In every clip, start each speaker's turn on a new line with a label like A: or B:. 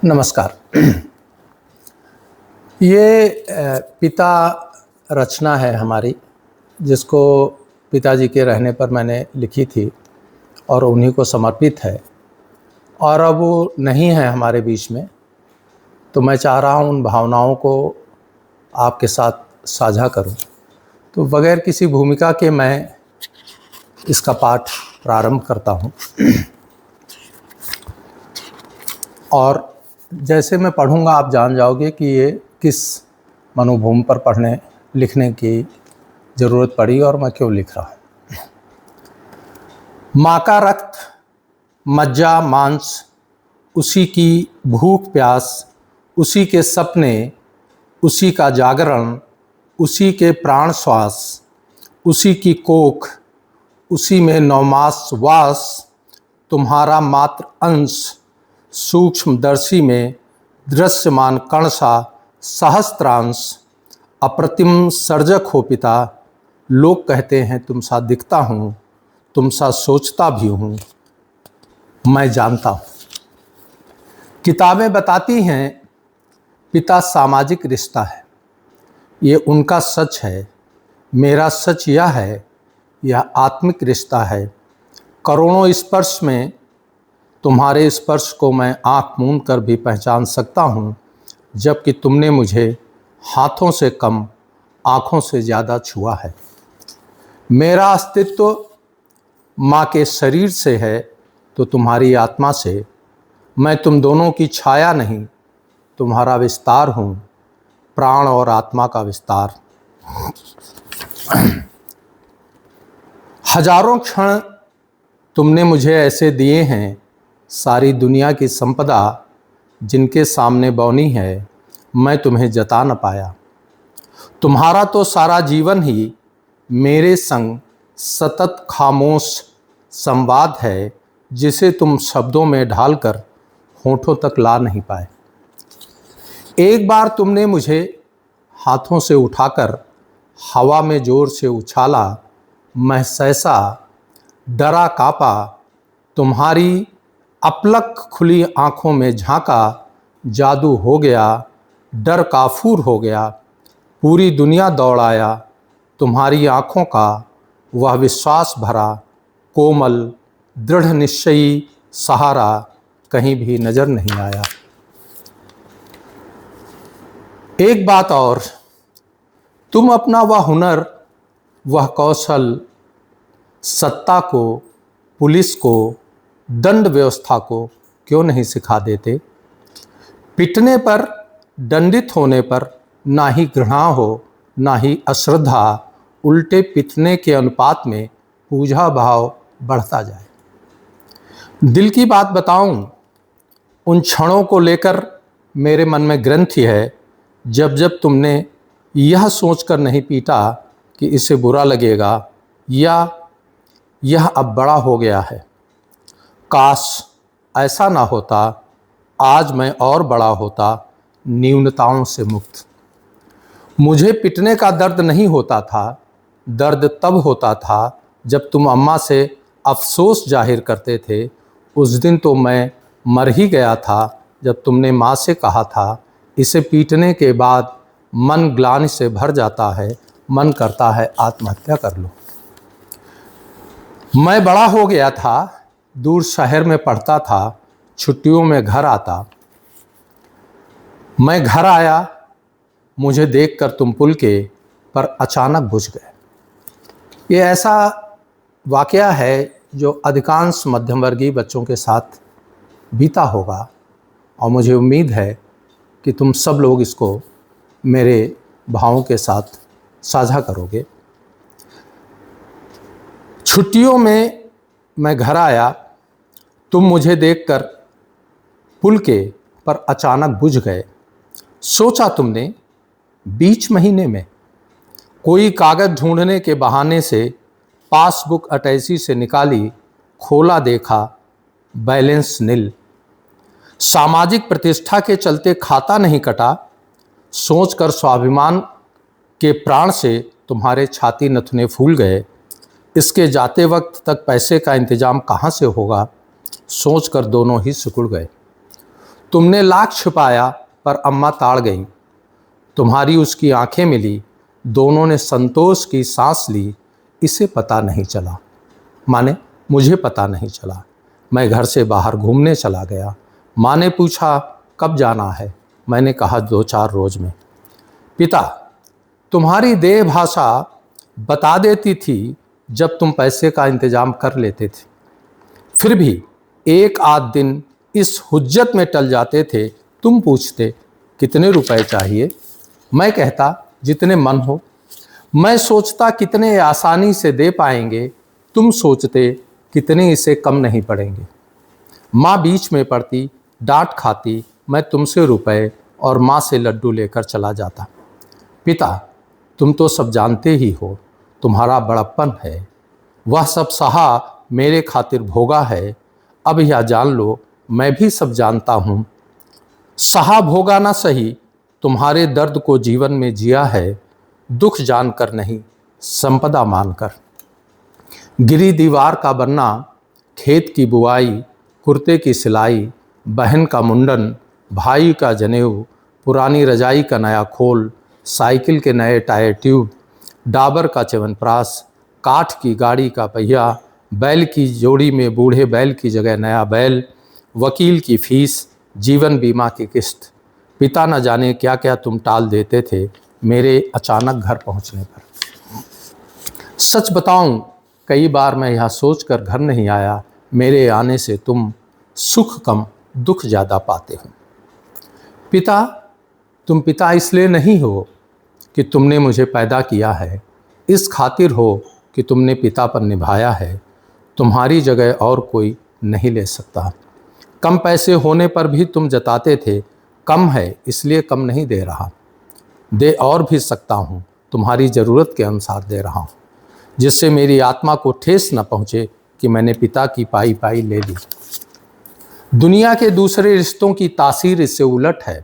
A: नमस्कार। ये पिता रचना है हमारी, जिसको पिताजी के रहने पर मैंने लिखी थी और उन्हीं को समर्पित है। और अब वो नहीं है हमारे बीच में, तो मैं चाह रहा हूँ उन भावनाओं को आपके साथ साझा करूँ। तो बगैर किसी भूमिका के मैं इसका पाठ प्रारंभ करता हूँ। और जैसे मैं पढ़ूँगा आप जान जाओगे कि ये किस मनोभूमि पर पढ़ने लिखने की ज़रूरत पड़ी और मैं क्यों लिख रहा हूँ। माँ का रक्त, मज्जा, मांस, उसी की भूख प्यास, उसी के सपने, उसी का जागरण, उसी के प्राण श्वास, उसी की कोख, उसी में नौमास वास, तुम्हारा मात्र अंश, सूक्ष्मदर्शी में दृश्यमान कण सा सहस्त्रांश, अप्रतिम सर्जक हो पिता। लोग कहते हैं तुम सा दिखता हूँ, तुम सा सोचता भी हूँ, मैं जानता हूँ। किताबें बताती हैं पिता सामाजिक रिश्ता है, ये उनका सच है। मेरा सच यह है, यह आत्मिक रिश्ता है। करोड़ों स्पर्श में तुम्हारे स्पर्श को मैं आँख मूंद कर भी पहचान सकता हूँ, जबकि तुमने मुझे हाथों से कम आँखों से ज़्यादा छुआ है। मेरा अस्तित्व माँ के शरीर से है तो तुम्हारी आत्मा से। मैं तुम दोनों की छाया नहीं, तुम्हारा विस्तार हूँ, प्राण और आत्मा का विस्तार। हजारों क्षण तुमने मुझे ऐसे दिए हैं, सारी दुनिया की संपदा जिनके सामने बौनी है, मैं तुम्हें जता न पाया। तुम्हारा तो सारा जीवन ही मेरे संग सतत खामोश संवाद है, जिसे तुम शब्दों में ढालकर होठों तक ला नहीं पाए। एक बार तुमने मुझे हाथों से उठाकर हवा में जोर से उछाला, मैं सहसा डरा काँपा। तुम्हारी अपलक खुली आँखों में झांका, जादू हो गया, डर काफूर हो गया, पूरी दुनिया दौड़ आया। तुम्हारी आँखों का वह विश्वास भरा, कोमल दृढ़ निश्चयी सहारा कहीं भी नजर नहीं आया। एक बात और, तुम अपना वह हुनर, वह कौशल, सत्ता को, पुलिस को, दंड व्यवस्था को क्यों नहीं सिखा देते। पिटने पर, दंडित होने पर ना ही घृणा हो, ना ही अश्रद्धा, उल्टे पिटने के अनुपात में पूजा भाव बढ़ता जाए। दिल की बात बताऊं, उन क्षणों को लेकर मेरे मन में ग्रंथि है, जब जब तुमने यह सोचकर नहीं पीटा कि इसे बुरा लगेगा या यह अब बड़ा हो गया है। काश ऐसा ना होता, आज मैं और बड़ा होता, न्यूनताओं से मुक्त। मुझे पिटने का दर्द नहीं होता था, दर्द तब होता था जब तुम अम्मा से अफसोस जाहिर करते थे। उस दिन तो मैं मर ही गया था जब तुमने माँ से कहा था, इसे पीटने के बाद मन ग्लानि से भर जाता है, मन करता है आत्महत्या कर लो। मैं बड़ा हो गया था, दूर शहर में पढ़ता था, छुट्टियों में घर आता। मैं घर आया, मुझे देखकर तुम पुल के पर अचानक बुझ गए। ये ऐसा वाकया है जो अधिकांश मध्यम वर्गीय बच्चों के साथ बीता होगा, और मुझे उम्मीद है कि तुम सब लोग इसको मेरे भावों के साथ साझा करोगे। छुट्टियों में मैं घर आया, तुम मुझे देखकर पुल के पर अचानक बुझ गए। सोचा तुमने बीच महीने में कोई कागज़ ढूंढने के बहाने से पासबुक अटैची से निकाली, खोला देखा बैलेंस नील। सामाजिक प्रतिष्ठा के चलते खाता नहीं कटा, सोचकर स्वाभिमान के प्राण से तुम्हारे छाती नथुने फूल गए। इसके जाते वक्त तक पैसे का इंतजाम कहाँ से होगा, सोचकर दोनों ही सिकुड़ गए। तुमने लाख छिपाया पर अम्मा ताड़ गई। तुम्हारी उसकी आंखें मिली, दोनों ने संतोष की सांस ली। इसे पता नहीं चला, माने मुझे पता नहीं चला। मैं घर से बाहर घूमने चला गया। माँ ने पूछा कब जाना है। मैंने कहा 2-4 रोज में। पिता, तुम्हारी देह भाषा बता देती थी जब तुम पैसे का इंतजाम कर लेते थे। फिर भी एक आध दिन इस हुज्जत में टल जाते थे। तुम पूछते कितने रुपए चाहिए, मैं कहता जितने मन हो। मैं सोचता कितने आसानी से दे पाएंगे, तुम सोचते कितने इसे कम नहीं पड़ेंगे। माँ बीच में पड़ती, डांट खाती, मैं तुमसे रुपए और माँ से लड्डू लेकर चला जाता। पिता, तुम तो सब जानते ही हो, तुम्हारा बड़प्पन है। वह सब सहा मेरे खातिर भोगा है। अब यह जान लो, मैं भी सब जानता हूँ। सहा भोगा ना सही, तुम्हारे दर्द को जीवन में जिया है। दुख जानकर नहीं, संपदा मानकर। गिरी दीवार का बनना, खेत की बुआई, कुर्ते की सिलाई, बहन का मुंडन, भाई का जनेऊ, पुरानी रजाई का नया खोल, साइकिल के नए टायर ट्यूब, डाबर का च्यवनप्राश, काठ की गाड़ी का पहिया, बैल की जोड़ी में बूढ़े बैल की जगह नया बैल, वकील की फीस, जीवन बीमा की किस्त। पिता न जाने क्या क्या तुम टाल देते थे मेरे अचानक घर पहुंचने पर। सच बताऊं, कई बार मैं यह सोचकर घर नहीं आया, मेरे आने से तुम सुख कम दुख ज़्यादा पाते हो। पिता, तुम पिता इसलिए नहीं हो कि तुमने मुझे पैदा किया है, इस खातिर हो कि तुमने पिता पर निभाया है। तुम्हारी जगह और कोई नहीं ले सकता। कम पैसे होने पर भी तुम जताते थे कम है इसलिए कम नहीं दे रहा। दे और भी सकता हूँ, तुम्हारी ज़रूरत के अनुसार दे रहा हूँ, जिससे मेरी आत्मा को ठेस न पहुँचे कि मैंने पिता की पाई पाई ले ली। दुनिया के दूसरे रिश्तों की तासीर इससे उलट है।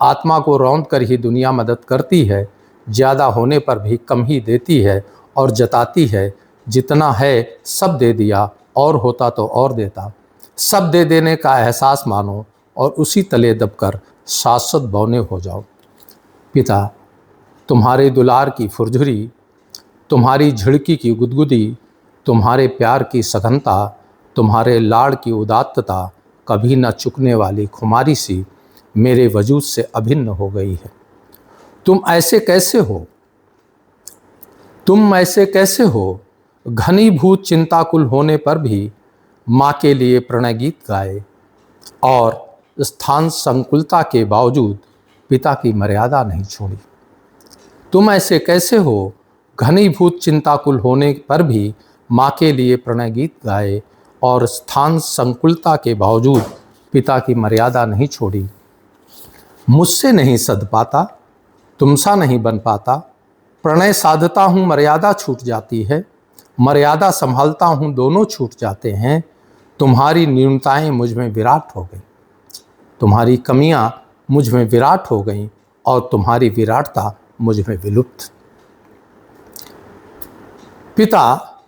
A: आत्मा को रौंद कर ही दुनिया मदद करती है, ज़्यादा होने पर भी कम ही देती है और जताती है जितना है सब दे दिया, और होता तो और देता। सब दे देने का एहसास मानो और उसी तले दबकर शाश्वत बौने हो जाओ। पिता, तुम्हारे दुलार की फुरझुरी, तुम्हारी झिड़की की गुदगुदी, तुम्हारे प्यार की सघनता, तुम्हारे लाड़ की उदात्तता कभी न चुकने वाली खुमारी सी मेरे वजूद से अभिन्न हो गई है। तुम ऐसे कैसे हो घनीभूत चिंताकुल होने पर भी माँ के लिए प्रणय गीत गाए और स्थान संकुलता के बावजूद पिता की मर्यादा नहीं छोड़ी। तुम ऐसे कैसे हो घनीभूत चिंताकुल होने पर भी माँ के लिए प्रणय गीत गाए और स्थान संकुलता के बावजूद पिता की मर्यादा नहीं छोड़ी। मुझसे नहीं सध पाता, तुमसा नहीं बन पाता। प्रणय साधता हूँ, मर्यादा छूट जाती है। मर्यादा संभालता हूँ, दोनों छूट जाते हैं। तुम्हारी न्यूनताएं मुझ में विराट हो गई, तुम्हारी कमियां मुझ में विराट हो गईं और तुम्हारी विराटता मुझ में विलुप्त। पिता,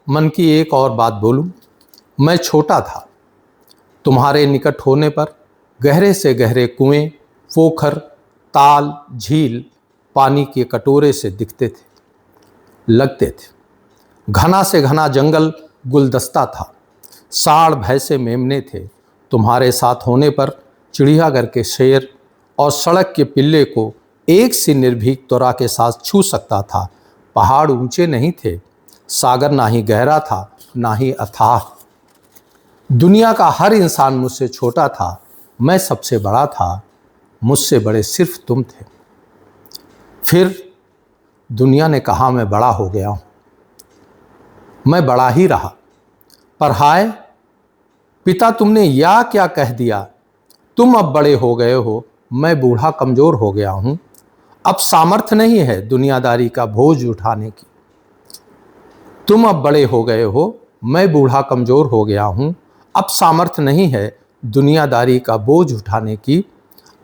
A: मन की एक और बात बोलूं। मैं छोटा था, तुम्हारे निकट होने पर गहरे से गहरे कुएं, पोखर, ताल, झील पानी के कटोरे से दिखते थे, लगते थे। घना से घना जंगल गुलदस्ता था, साड़ भैंसे मेमने थे। तुम्हारे साथ होने पर चिड़ियाघर के शेर और सड़क के पिल्ले को एक सी निर्भीक त्वरा के साथ छू सकता था। पहाड़ ऊंचे नहीं थे, सागर ना ही गहरा था ना ही अथाह। दुनिया का हर इंसान मुझसे छोटा था, मैं सबसे बड़ा था, मुझसे बड़े सिर्फ तुम थे। फिर दुनिया ने कहा मैं बड़ा हो गया हूँ, मैं बड़ा ही रहा। पर हाय पिता, तुमने या क्या कह दिया। तुम अब बड़े हो गए हो, मैं बूढ़ा कमज़ोर हो गया हूँ। अब सामर्थ्य नहीं है दुनियादारी का बोझ उठाने की। तुम अब बड़े हो गए हो, मैं बूढ़ा कमज़ोर हो गया हूँ। अब सामर्थ्य नहीं है दुनियादारी का बोझ उठाने की।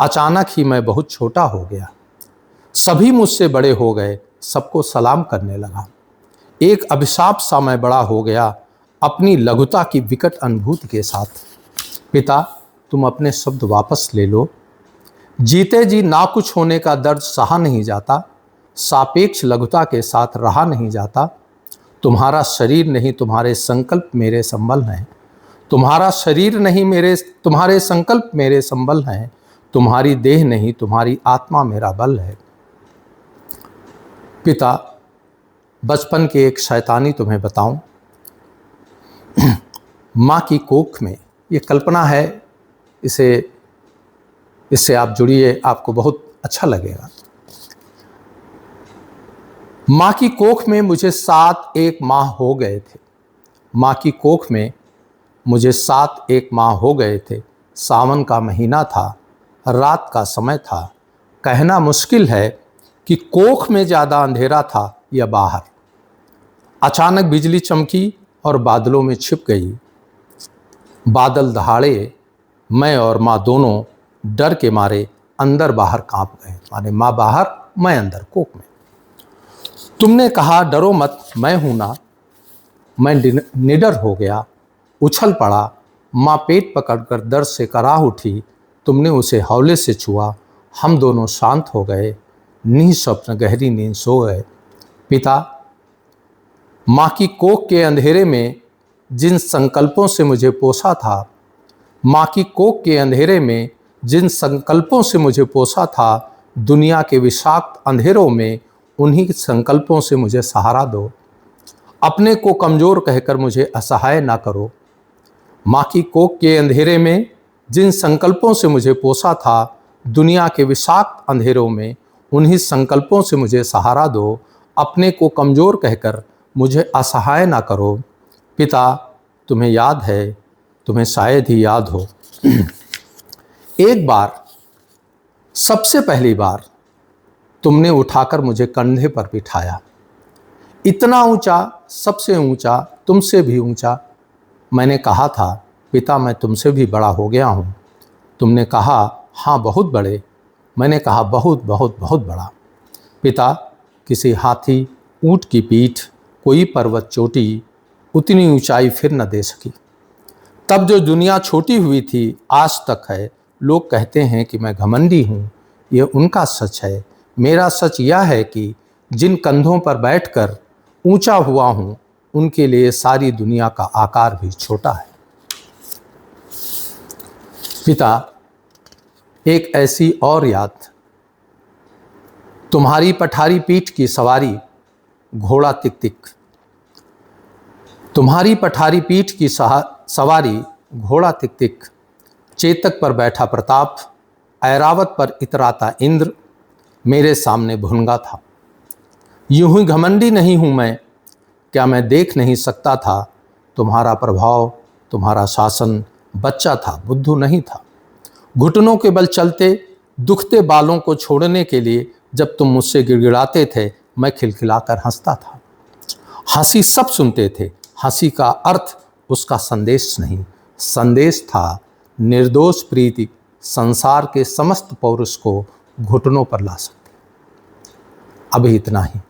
A: अचानक ही मैं बहुत छोटा हो गया, सभी मुझसे बड़े हो गए, सबको सलाम करने लगा। एक अभिशाप सा मैं बड़ा हो गया, अपनी लघुता की विकट अनुभूति के साथ। पिता, तुम अपने शब्द वापस ले लो। जीते जी ना कुछ होने का दर्द सहा नहीं जाता, सापेक्ष लघुता के साथ रहा नहीं जाता। तुम्हारा शरीर नहीं तुम्हारे संकल्प मेरे संबल हैं, तुम्हारा शरीर नहीं तुम्हारे संकल्प मेरे संबल हैं, तुम्हारी देह नहीं तुम्हारी आत्मा मेरा बल है। पिता, बचपन के एक शैतानी तुम्हें बताऊं। माँ की कोख में, ये कल्पना है, इससे आप जुड़िए, आपको बहुत अच्छा लगेगा। माँ की कोख में मुझे 7 माह हो गए थे। माँ की कोख में मुझे 7 माह हो गए थे। सावन का महीना था, रात का समय था। कहना मुश्किल है कि कोख में ज़्यादा अंधेरा था या बाहर। अचानक बिजली चमकी और बादलों में छिप गई। बादल दहाड़े, मैं और माँ दोनों डर के मारे अंदर बाहर कांप गए। माने माँ बाहर, मैं अंदर कोख में। तुमने कहा डरो मत, मैं हूं ना। मैं निडर हो गया, उछल पड़ा। माँ पेट पकड़कर दर्द से कराह उठी। तुमने उसे हौले से छुआ। हम दोनों शांत हो गए, निःस्वप्न गहरी नींद सो गए। पिता, माँ की कोख के अंधेरे में जिन संकल्पों से मुझे पोसा था, माँ की कोख के अंधेरे में जिन संकल्पों से मुझे पोसा था, दुनिया के विषाक्त अंधेरों में उन्हीं संकल्पों से मुझे सहारा दो। अपने को कमज़ोर कहकर मुझे असहाय ना करो। माँ की कोख के अंधेरे में जिन संकल्पों से मुझे पोसा था, दुनिया के विषाक्त अंधेरों में उन्हीं संकल्पों से मुझे सहारा दो। अपने को कमज़ोर कहकर मुझे असहाय ना करो। पिता, तुम्हें याद है, तुम्हें शायद ही याद हो, एक बार, सबसे पहली बार तुमने उठाकर मुझे कंधे पर बिठाया। इतना ऊंचा, सबसे ऊंचा, तुमसे भी ऊंचा। मैंने कहा था, पिता मैं तुमसे भी बड़ा हो गया हूँ। तुमने कहा, हाँ बहुत बड़े। मैंने कहा, बहुत बहुत बहुत बड़ा। पिता, किसी हाथी, ऊंट की पीठ, कोई पर्वत चोटी उतनी ऊंचाई फिर न दे सकी। तब जो दुनिया छोटी हुई थी, आज तक है। लोग कहते हैं कि मैं घमंडी हूँ, ये उनका सच है। मेरा सच यह है कि जिन कंधों पर बैठकर ऊंचा हुआ हूँ, उनके लिए सारी दुनिया का आकार भी छोटा है। पिता, एक ऐसी और याद। तुम्हारी पठारी पीठ की सवारी, घोड़ा तिक तिक। तुम्हारी पठारी पीठ की सवारी, घोड़ा तिक तिक। चेतक पर बैठा प्रताप, ऐरावत पर इतराता इंद्र, मेरे सामने भुनगा था। यूं ही घमंडी नहीं हूं मैं, क्या मैं देख नहीं सकता था तुम्हारा प्रभाव, तुम्हारा शासन। बच्चा था, बुद्धू नहीं था। घुटनों के बल चलते, दुखते बालों को छोड़ने के लिए जब तुम मुझसे गिड़गिड़ाते थे, मैं खिलखिलाकर हंसता था। हंसी सब सुनते थे। हंसी का अर्थ उसका संदेश नहीं, संदेश था निर्दोष प्रीति संसार के समस्त पौरुष को घुटनों पर ला सकती। अभी इतना ही।